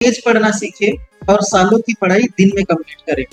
तेज पढ़ना सीखें और सालों की पढ़ाई दिन में कंप्लीट करें।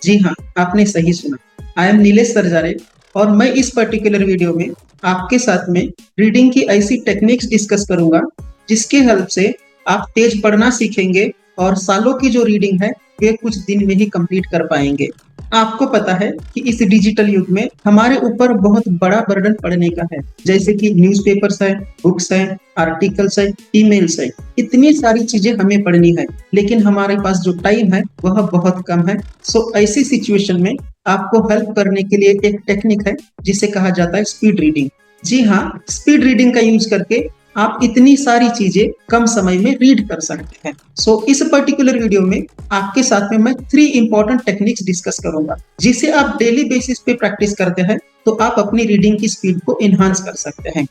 जी हाँ, आपने सही सुना। आई एम नीलेश सरजारे और मैं इस पर्टिकुलर वीडियो में आपके साथ में रीडिंग की ऐसी टेक्निक्स डिस्कस करूंगा जिसके हेल्प से आप तेज पढ़ना सीखेंगे और सालों की जो रीडिंग है वे कुछ दिन में ही कंप्लीट कर पाएंगे। आपको पता है कि इस डिजिटल युग में हमारे ऊपर बहुत बड़ा बर्डन पड़ने का है, जैसे कि न्यूज़पेपर्स है, बुक्स है, आर्टिकल्स है, ईमेल्स है, इतनी सारी चीजें हमें पढ़नी है, लेकिन हमारे पास जो टाइम है वह बहुत कम है। सो ऐसी सिचुएशन में आपको हेल्प करने के लिए एक टेक्निक है जिसे कहा जाता है स्पीड रीडिंग। जी हाँ, स्पीड रीडिंग का यूज करके आप इतनी सारी चीजें कम समय में रीड कर सकते हैं। सो इस पर्टिकुलर वीडियो में आपके साथ में मैं 3 इंपॉर्टेंट टेक्निक्स डिस्कस करूंगा, जिसे आप डेली बेसिस पे प्रैक्टिस करते हैं तो आप अपनी रीडिंग की स्पीड को इनहांस कर सकते हैं।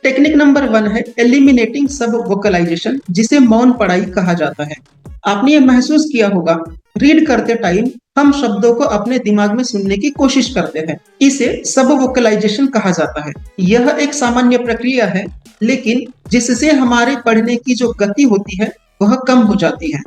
टेक्निक नंबर 1 है एलिमिनेटिंग सब वोकलाइजेशन, जिसे मौन पढ़ाई कहा जाता है। आपने ये महसूस किया होगा, रीड करते टाइम हम शब्दों को अपने दिमाग में सुनने की कोशिश करते हैं। इसे सब वोकलाइजेशन कहा जाता है। यह एक सामान्य प्रक्रिया है, लेकिन जिससे हमारे पढ़ने की जो गति होती है वह कम हो जाती है।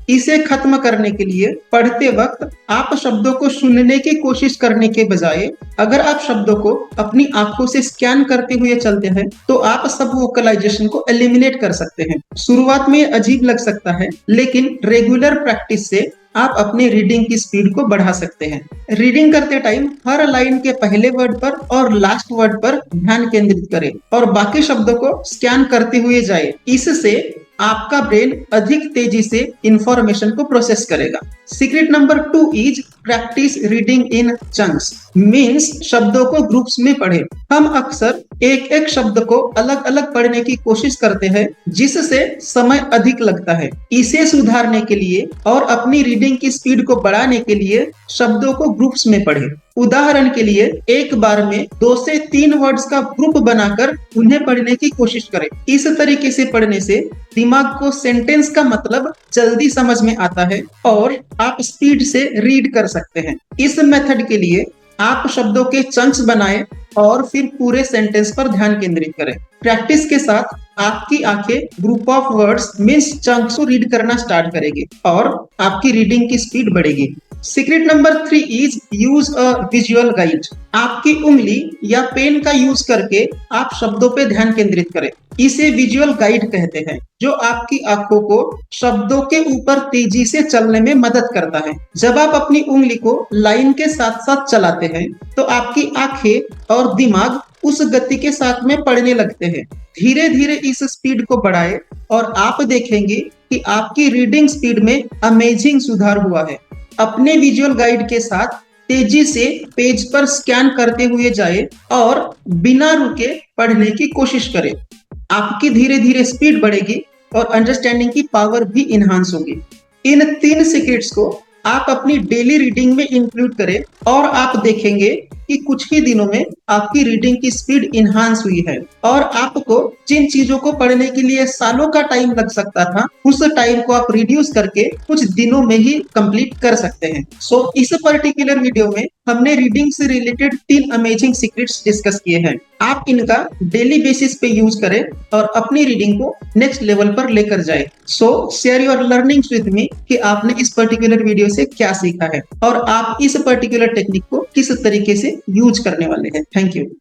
इसे खत्म करने के लिए पढ़ते वक्त आप शब्दों को सुनने की कोशिश करने के बजाय अगर आप शब्दों को अपनी आंखों से स्कैन करते हुए चलते हैं तो आप सब वोकलाइजेशन को एलिमिनेट कर सकते हैं। शुरुआत में अजीब लग सकता है, लेकिन रेगुलर प्रैक्टिस से आप अपने रीडिंग की स्पीड को बढ़ा सकते हैं। रीडिंग करते टाइम हर लाइन के पहले वर्ड पर और लास्ट वर्ड पर ध्यान केंद्रित करें और बाकी शब्दों को स्कैन करते हुए जाए। इससे आपका ब्रेन अधिक तेजी से इंफॉर्मेशन को प्रोसेस करेगा। Secret number 2 is practice reading in chunks, means शब्दों को ग्रुप्स में पढ़ें। हम अक्सर एक एक शब्द को अलग अलग पढ़ने की कोशिश करते हैं, जिससे समय अधिक लगता है। इसे सुधारने के लिए और अपनी रीडिंग की स्पीड को बढ़ाने के लिए शब्दों को ग्रुप्स में पढ़ें। उदाहरण के लिए एक बार में 2 से 3 वर्ड्स का ग्रुप बनाकर उन्हें पढ़ने की कोशिश करें। इस तरीके से पढ़ने से दिमाग को सेंटेंस का मतलब जल्दी समझ में आता है और आप स्पीड से रीड कर सकते हैं। इस मेथड के लिए आप शब्दों के चंक्स बनाएं और फिर पूरे सेंटेंस पर ध्यान केंद्रित करें। प्रैक्टिस के साथ आपकी आंखें group of words means chunks को रीड करना स्टार्ट करेगी और आपकी रीडिंग की स्पीड बढ़ेगी। Secret number 3 is use a visual guide. आपकी उंगली या पेन का यूज करके आप शब्दों पे ध्यान केंद्रित करें। इसे विजुअल गाइड कहते हैं, जो आपकी आंखों को शब्दों के ऊपर तेजी से चलने में मदद करता है। जब आप अपनी उंगली को लाइन के साथ साथ चलाते हैं तो आपकी आंखें और दिमाग उस गति के साथ में पढ़ने लगते हैं। धीरे धीरे इस स्पीड को बढ़ाएं और आप देखेंगे कि आपकी रीडिंग स्पीड में अमेजिंग सुधार हुआ है। अपने विजुअल गाइड के साथ तेजी से पेज पर स्कैन करते हुए जाए और बिना रुके पढ़ने की कोशिश करें। आपकी धीरे धीरे स्पीड बढ़ेगी और अंडरस्टैंडिंग की पावर भी इनहांस होगी। इन 3 सीक्रेट्स को आप अपनी डेली रीडिंग में इंक्लूड करें और आप देखेंगे कि कुछ ही दिनों में आपकी रीडिंग की स्पीड इनहांस हुई है और आपको जिन चीजों को पढ़ने के लिए सालों का टाइम लग सकता था, उस टाइम को आप रिड्यूस करके कुछ दिनों में ही कंप्लीट कर सकते हैं। सो इस पर्टिकुलर वीडियो में हमने रीडिंग से रिलेटेड 3 अमेजिंग सीक्रेट्स डिस्कस किए हैं। आप इनका डेली बेसिस पे यूज करें और अपनी रीडिंग को नेक्स्ट लेवल पर लेकर जाए। सो share your learnings with me कि आपने इस पर्टिकुलर वीडियो से क्या सीखा है और आप इस पर्टिकुलर टेक्निक को किस तरीके से यूज करने वाले हैं। Thank you.